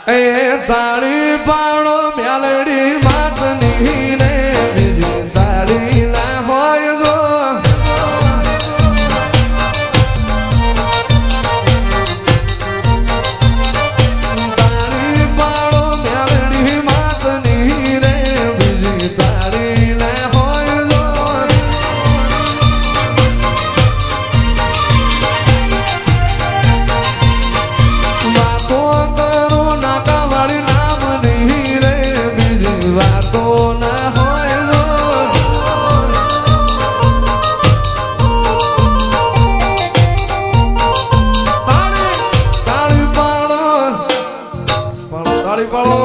એ તાળી પાડો મ્યાલડી માતની ને બીજી તાળી ના હોય જો તાળી પાડો મ્યાલડી માતની ને બીજી તાળી ના હોય જો વાતો કરો નાકા વાળી નામ નહીં રે બીજી વાતો ના હોય જો તાળી પાડો તાળી પાડો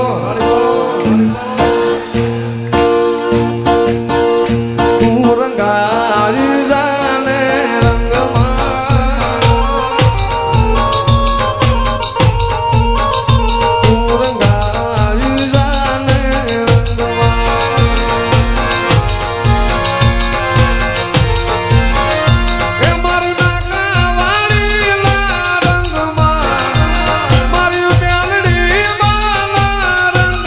તું રંગારી જાને રંગમાં તું રંગારી જાને રંગમાં એ મારી નાકા વાળીના રંગમાં મારી મ્યાલડી માના રંગમાં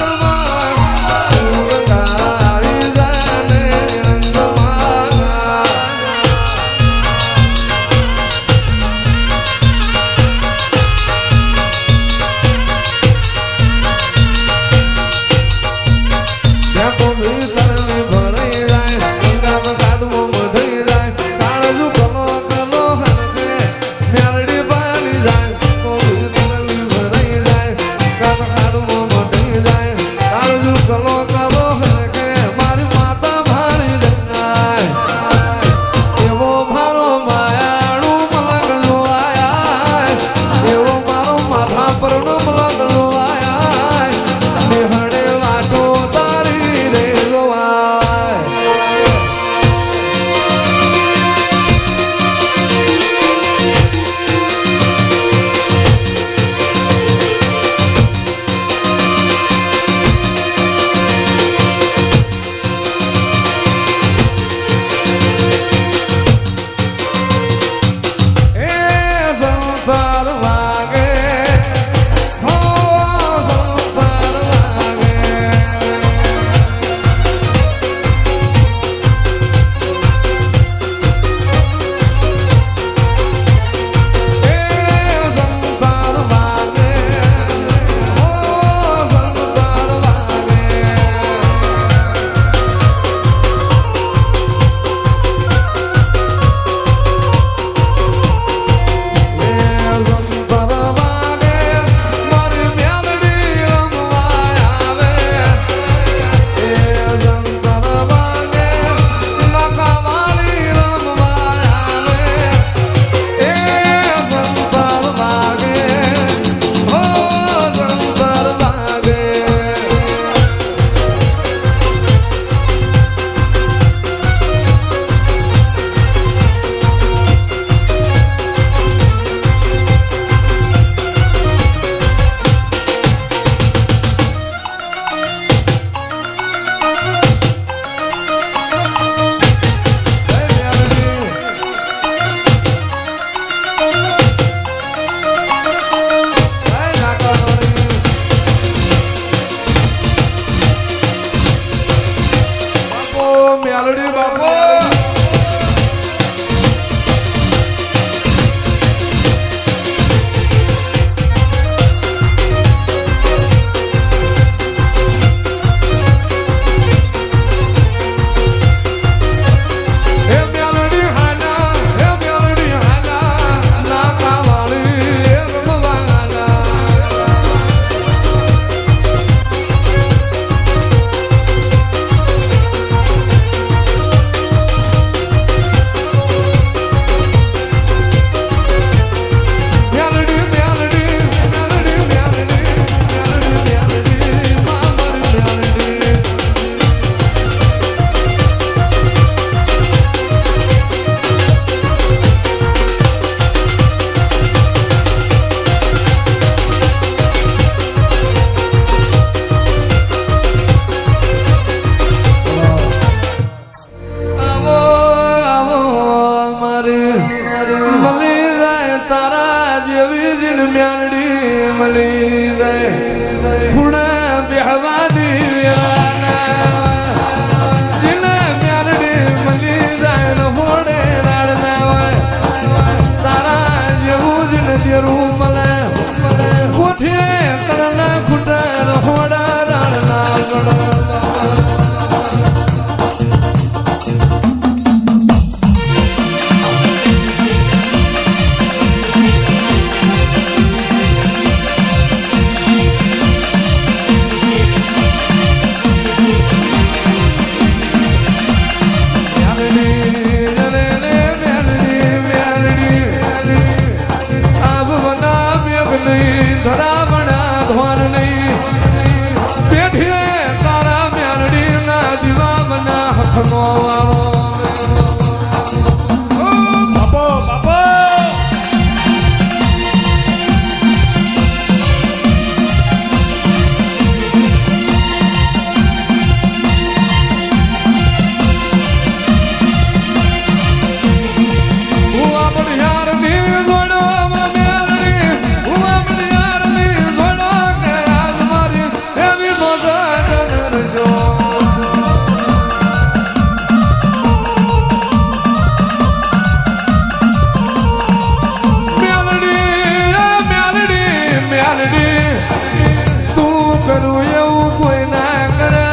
કરું એવું કોઈ ના કરે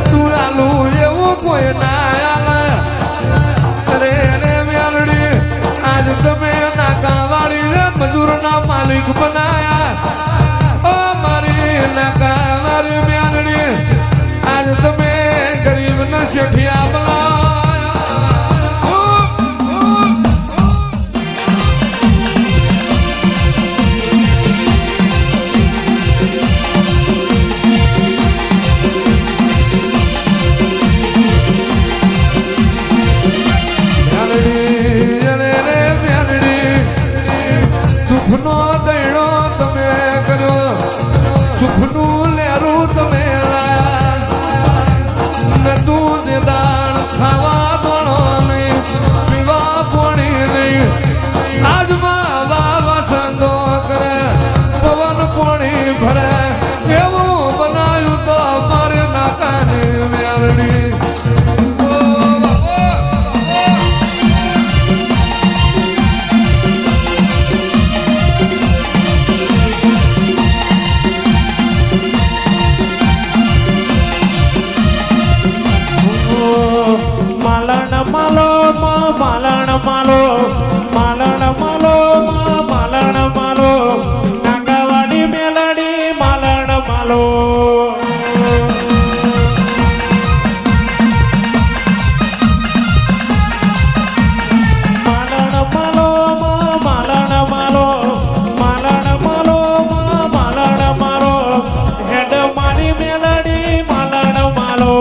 તું આલું એવું કોઈ ના આલે અરે રે મ્યાલડી આજ તમે નાકાવાળી મજૂરના માલિક બનાયા ઓ મારી નાકાવાળી મ્યાલડી આજ તમે ગરીબના શેઠિયા બનાયા સુખનો દૈડો તમે કર્યો સુખનું લેરું તમે નતું જે દાણ ખાવા દોણો નહીં પીવા પોણી નહીં આજમાં વાવા સંદો કરે પવન પોણી ભરે એવું બનાવ્યું તો મારે નાકાની મ્યાલડી નાકાવાડી મેલડી માલણ માલો હેડ મારી મેલડી માલણ માલો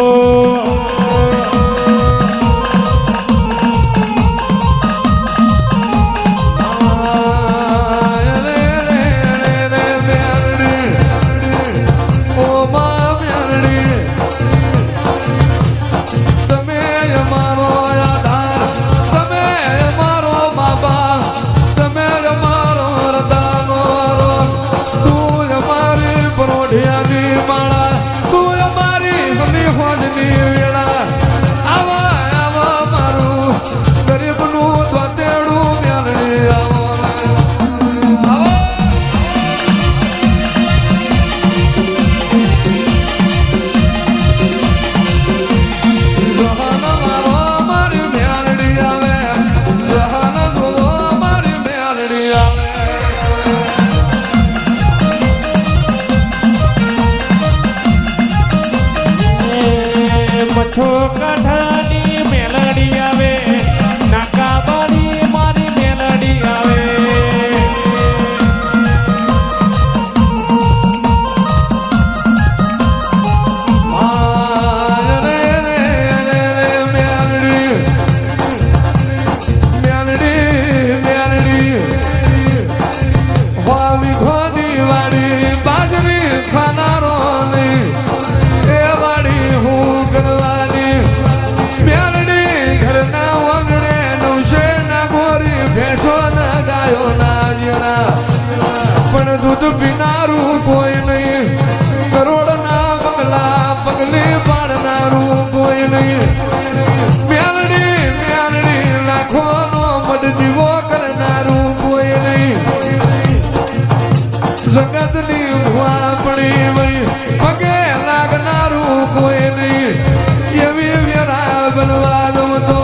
કઠાની મેલડી આવે નાકાવાળી મારી મેલડી આવે વાળી બાજરી ખાનારો નહીં એ વાળી હું કરવાની મ્યાલડી ઘરના વગડે નવશે ના ગોરી ભેંસો ના ગાયો ના જીણા પણ દૂધ પીનારું કોઈ નહીં કરોડ ના બંગલા પગલી પાડનારું કોઈ નહીં મ્યાલડી લાખો નો મદ જીવો કરનારું કોઈ નહીં જગતની ભુવા પડી વળી પગે લાગનારું કોઈ નહીં એવી વેરા બનવા દઉં તો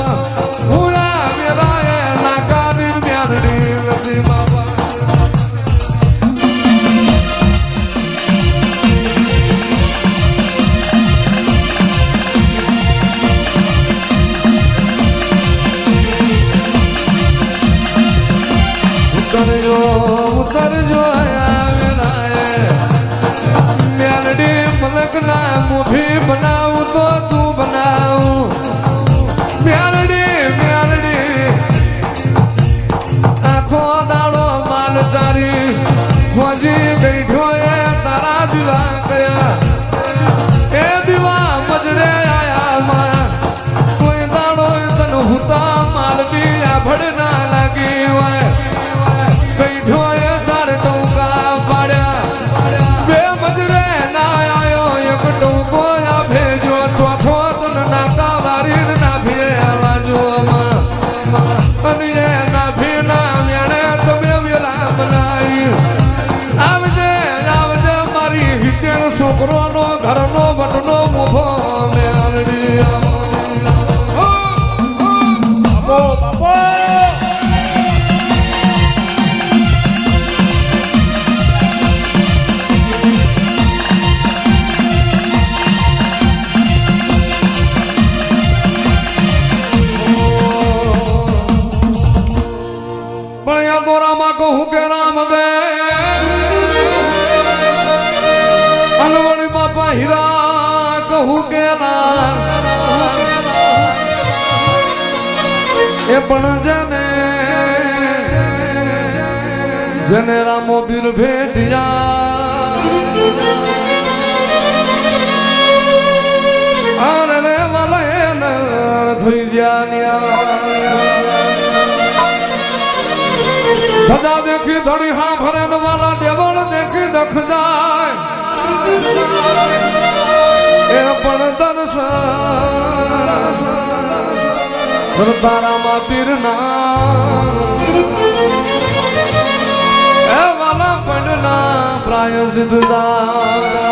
ભૂલા વેરાએ નાકાની મ્યાલડી નથી બાબા ઉતરજો મ્યાલડી મલકના મુઠી બનાવું તો તું બનાવું મ્યાલડી આખો દાડો માલ ચારી ખોજી બેઠો એ તારા દીવા ગયા એ દીવા મજરે આયા કોઈ દાડો તન હુતા માલડી આભડ ના લાગી હોય બેઠો એ તાર ટોકા પાડ્યા બે મજરે ના આયો એક ટોકો આ ભેજો ચોથો તન નાકા વારી ના ભેવા જો અને ના ભેના મેણે તમે વેલા બનાવી આવજે મારી હિતેર સુખ ઘરનો વટનો મુખો મેલડી બાપો બાપો દોરામાં કહું કે રામ દે અલવણી બાપા હીરા કહું કે એ પણ જેને રામો બીર ભેટિયા અરે રે વાલે થઈ ગયા ધજા દેખી ધડી હા ફરે વાલા દેવળ દેખી દખ જાય એ પણ દર્શન તારામાં પીરના એ વાલા પડના પ્રાય સિદ્ધતા